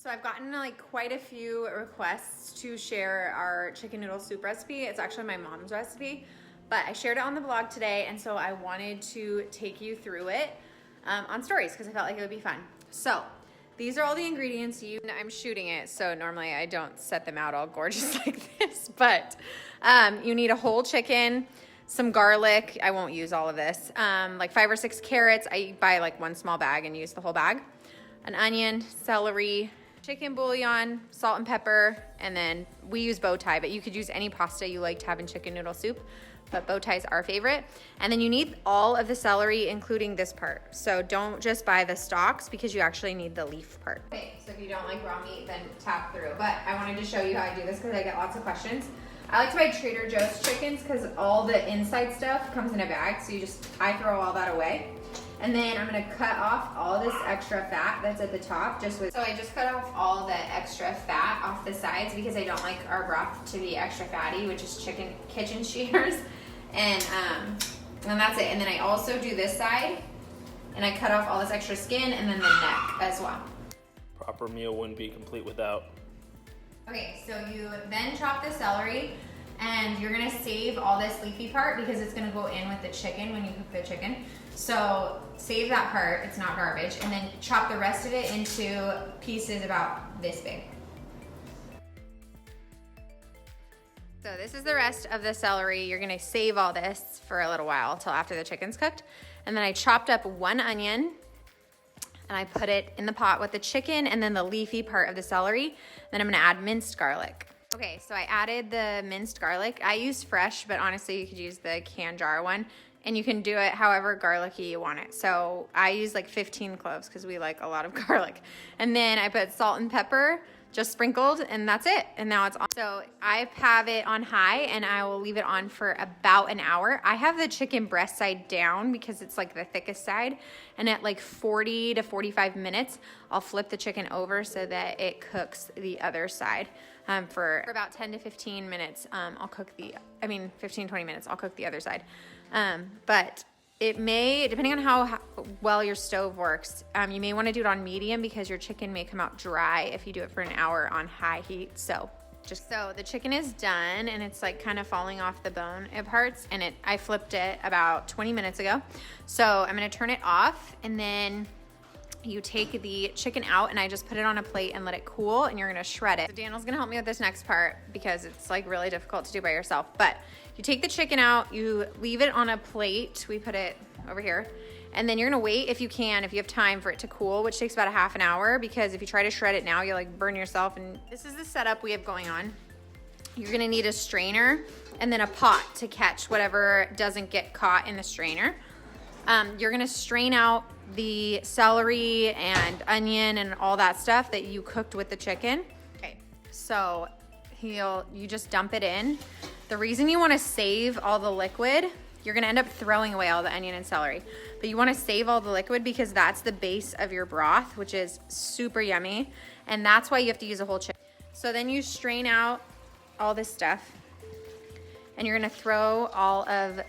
So I've gotten like quite a few requests to share our chicken noodle soup recipe. It's actually my mom's recipe, but I shared it on the blog today, and so I wanted to take you through it on stories because I felt like it would be fun. So these are all the ingredients. I'm shooting it, so normally I don't set them out all gorgeous like this, but you need a whole chicken, some garlic. I won't use all of this. Like 5 or 6 carrots. I buy like 1 small bag and use the whole bag. An onion, celery, chicken bouillon, salt and pepper, and then we use bow tie, but you could use any pasta you like to have in chicken noodle soup, but bow tie is our favorite. And then you need all of the celery, including this part. So don't just buy the stalks because you actually need the leaf part. Okay, so if you don't like raw meat, then tap through. But I wanted to show you how I do this because I get lots of questions. I like to buy Trader Joe's chickens because all the inside stuff comes in a bag, so I throw all that away. And then I'm gonna cut off all this extra fat that's at the top. So I just cut off all the extra fat off the sides because I don't like our broth to be extra fatty, which is chicken kitchen shears. And that's it. And then I also do this side and I cut off all this extra skin and then the neck as well. Proper meal wouldn't be complete without. Okay, so you then chop the celery and you're gonna save all this leafy part because it's gonna go in with the chicken when you cook the chicken. So save that part, it's not garbage, and then chop the rest of it into pieces about this big. So this is the rest of the celery. You're gonna save all this for a little while till after the chicken's cooked. And then I chopped up 1 onion and I put it in the pot with the chicken and then the leafy part of the celery. Then I'm gonna add minced garlic. Okay, so I added the minced garlic. I use fresh, but honestly you could use the canned jar one. And you can do it however garlicky you want it. So I use like 15 cloves because we like a lot of garlic. And then I put salt and pepper, just sprinkled, and that's it. And now it's on. So I have it on high and I will leave it on for about an hour. I have the chicken breast side down because it's like the thickest side. And at like 40 to 45 minutes, I'll flip the chicken over so that it cooks the other side. For about 10 to 15 minutes, 15, 20 minutes, I'll cook the other side. But it may, depending on how well your stove works, you may want to do it on medium because your chicken may come out dry if you do it for an hour on high heat. So the chicken is done and it's like kind of falling off the bone at parts, and I flipped it about 20 minutes ago. So I'm going to turn it off, and then you take the chicken out and I just put it on a plate and let it cool, and you're gonna shred it. So Daniel's gonna help me with this next part because it's like really difficult to do by yourself. But you take the chicken out, you leave it on a plate. We put it over here. And then you're gonna wait if you have time for it to cool, which takes about a half an hour, because if you try to shred it now, you'll like burn yourself. And this is the setup we have going on. You're gonna need a strainer and then a pot to catch whatever doesn't get caught in the strainer. You're gonna strain out the celery and onion and all that stuff that you cooked with the chicken. Okay, so you just dump it in. The reason you wanna save all the liquid, you're gonna end up throwing away all the onion and celery, but you wanna save all the liquid because that's the base of your broth, which is super yummy, and that's why you have to use a whole chicken. So then you strain out all this stuff, and you're gonna throw all of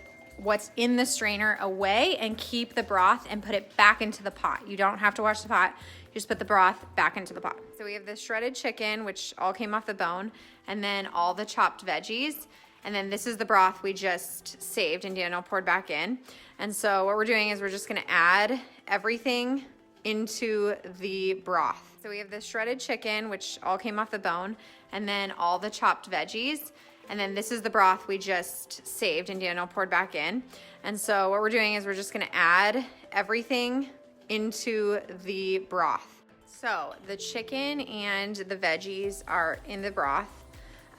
what's in the strainer away and keep the broth and put it back into the pot. You don't have to wash the pot. You just put the broth back into the pot. So we have the shredded chicken, which all came off the bone, and then all the chopped veggies. And then this is the broth we just saved and Daniel poured back in. And so what we're doing is we're just gonna add everything into the broth. So we have the shredded chicken, which all came off the bone, and then all the chopped veggies. And then this is the broth we just saved and Daniel poured back in. And so what we're doing is we're just gonna add everything into the broth. So the chicken and the veggies are in the broth,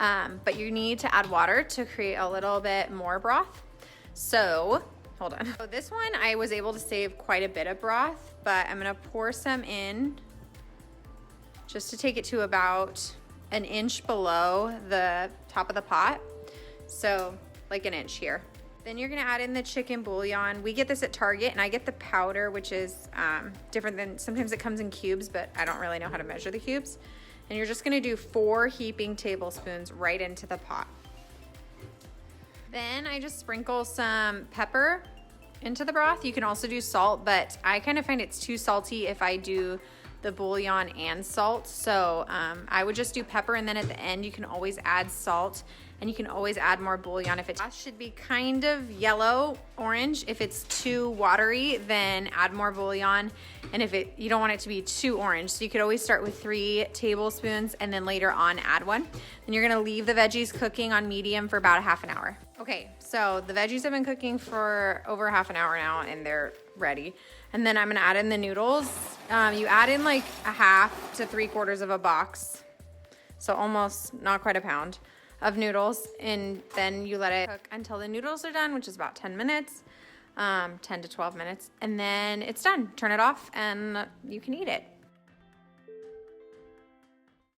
but you need to add water to create a little bit more broth. So, hold on. So this one, I was able to save quite a bit of broth, but I'm gonna pour some in just to take it to about an inch below the top of the pot. So like an inch here. Then you're gonna add in the chicken bouillon. We get this at Target and I get the powder, which is different than, sometimes it comes in cubes, but I don't really know how to measure the cubes. And you're just gonna do 4 heaping tablespoons right into the pot. Then I just sprinkle some pepper into the broth. You can also do salt, but I kind of find it's too salty if I do the bouillon and salt. So I would just do pepper, and then at the end you can always add salt, and you can always add more bouillon. If it should be kind of yellow orange, if it's too watery, then add more bouillon. And if you don't want it to be too orange, so you could always start with 3 tablespoons and then later on add 1. Then you're gonna leave the veggies cooking on medium for about a half an hour. Okay, so the veggies have been cooking for over half an hour now, and they're ready. And then I'm gonna add in the noodles. You add in like a half to 3/4 of a box, so almost not quite a pound of noodles, and then you let it cook until the noodles are done, which is about 10 minutes, 10 to 12 minutes, and then it's done. Turn it off and you can eat it.